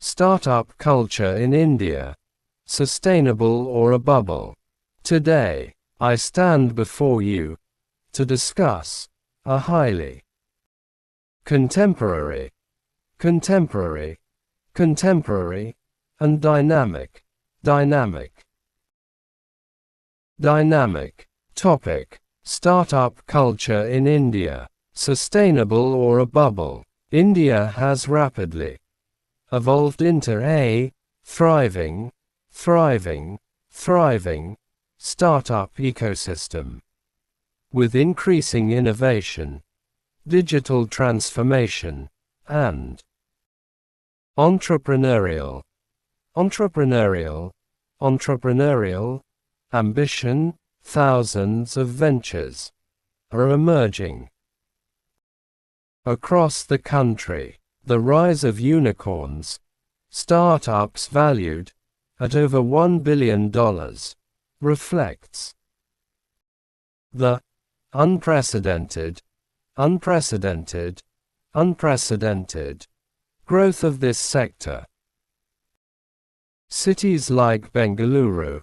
Startup culture in India. Sustainable or a bubble? Today, I stand before you to discuss a highly contemporary, and dynamic topic. Startup culture in India. Sustainable or a bubble? India has rapidly evolved into a thriving startup ecosystem. With increasing innovation, digital transformation, and entrepreneurial ambition, thousands of ventures are emerging across the country. The rise of unicorns, startups valued at over $1 billion, reflects the unprecedented growth of this sector. Cities like Bengaluru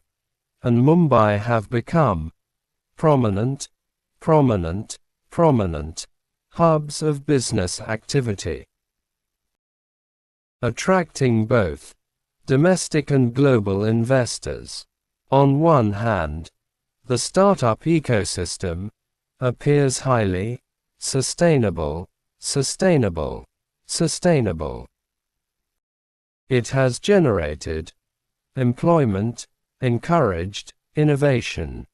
and Mumbai have become prominent hubs of business activity, attracting both domestic and global investors. On one hand, the startup ecosystem appears highly sustainable. It has generated employment, encouraged innovation,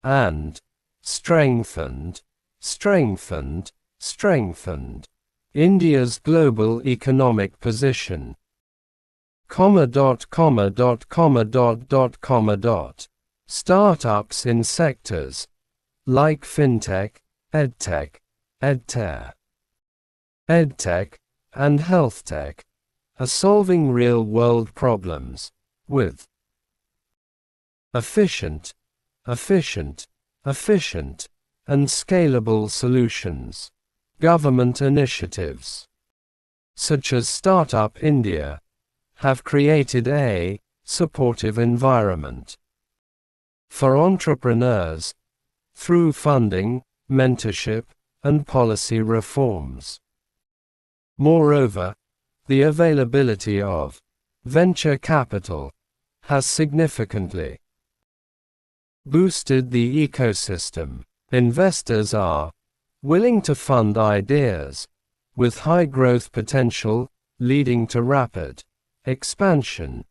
and strengthened India's global economic position. Startups in sectors like fintech, edtech, and healthtech are solving real-world problems with efficient, and scalable solutions. Government initiatives, such as Startup India, have created a supportive environment for entrepreneurs through funding, mentorship, and policy reforms. Moreover, the availability of venture capital has significantly boosted the ecosystem. Investors are willing to fund ideas with high growth potential, leading to rapid expansion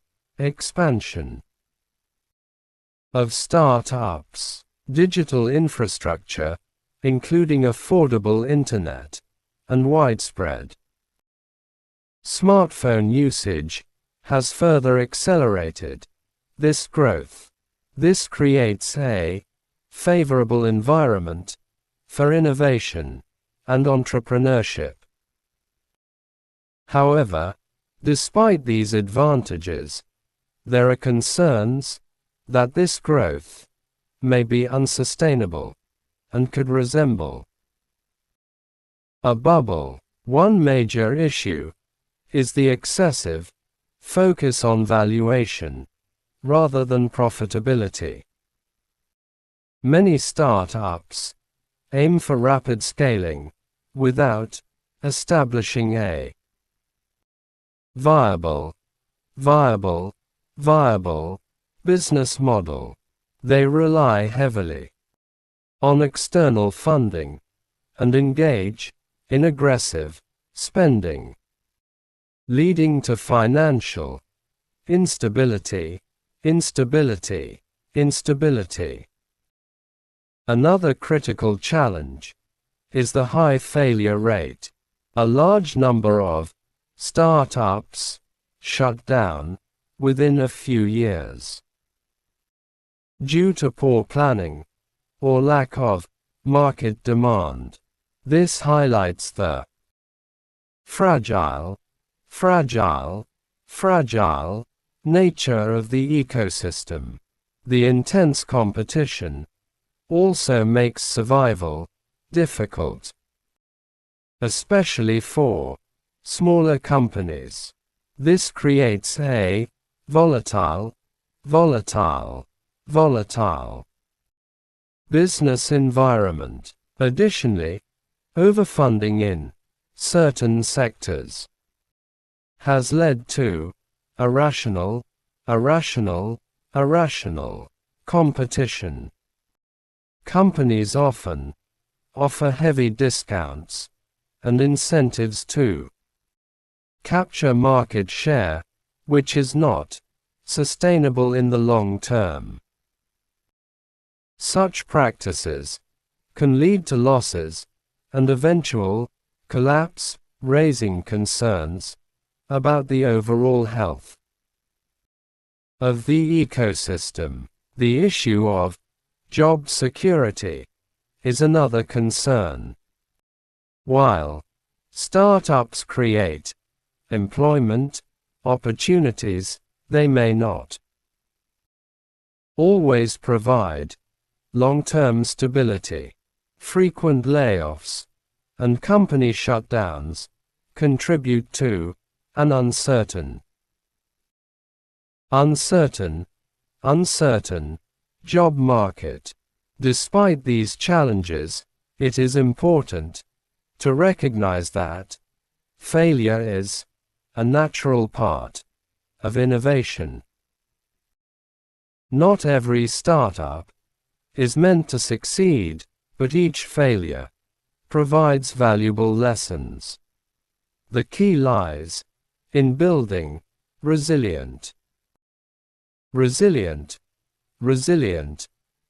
of startups. Digital infrastructure, including affordable internet and widespread smartphone usage, has further accelerated this growth. This creates a favorable environment for innovation and entrepreneurship. However, despite these advantages, there are concerns that this growth may be unsustainable and could resemble a bubble. One major issue is the excessive focus on valuation rather than profitability. Many startups aim for rapid scaling without establishing a viable business model. They rely heavily on external funding and engage in aggressive spending, leading to financial instability. Another critical challenge is the high failure rate. A large number of startups shut down within a few years due to poor planning or lack of market demand. This highlights the fragile nature of the ecosystem. The intense competition also makes survival difficult, especially for smaller companies. This creates a volatile business environment. Additionally, overfunding in certain sectors has led to irrational competition. Companies often offer heavy discounts and incentives to capture market share, which is not sustainable in the long term. Such practices can lead to losses and eventual collapse, raising concerns about the overall health of the ecosystem. The issue of job security is another concern. While startups create employment opportunities, they may not always provide long-term stability. Frequent layoffs and company shutdowns contribute to an uncertain job market. Despite these challenges, it is important to recognize that failure is a natural part of innovation. Not every startup is meant to succeed, but each failure provides valuable lessons. The key lies in building resilient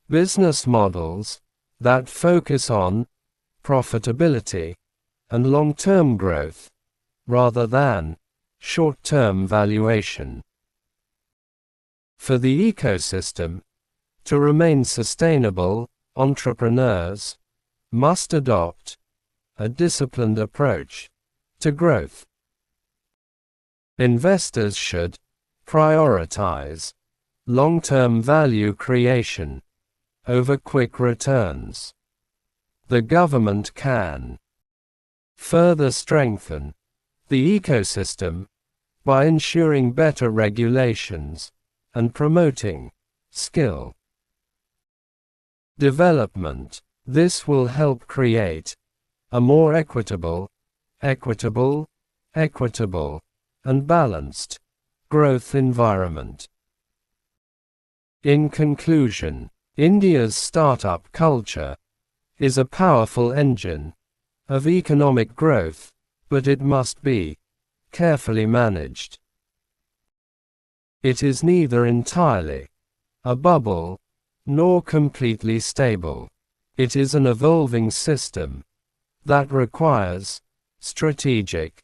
business models that focus on profitability and long-term growth rather than short-term valuation. For the ecosystem to remain sustainable, entrepreneurs must adopt a disciplined approach to growth. Investors should prioritize long-term value creation over quick returns. The government can further strengthen the ecosystem by ensuring better regulations and promoting skill development. This will help create a more equitable, and balanced growth environment. In conclusion, India's startup culture is a powerful engine of economic growth, but it must be carefully managed. It is neither entirely a bubble nor completely stable. It is an evolving system that requires strategic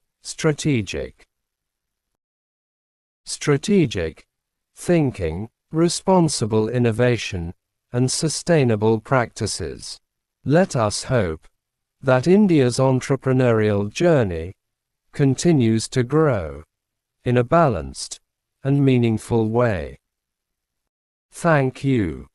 thinking, responsible innovation, and sustainable practices. Let us hope that India's entrepreneurial journey continues to grow in a balanced and meaningful way. Thank you.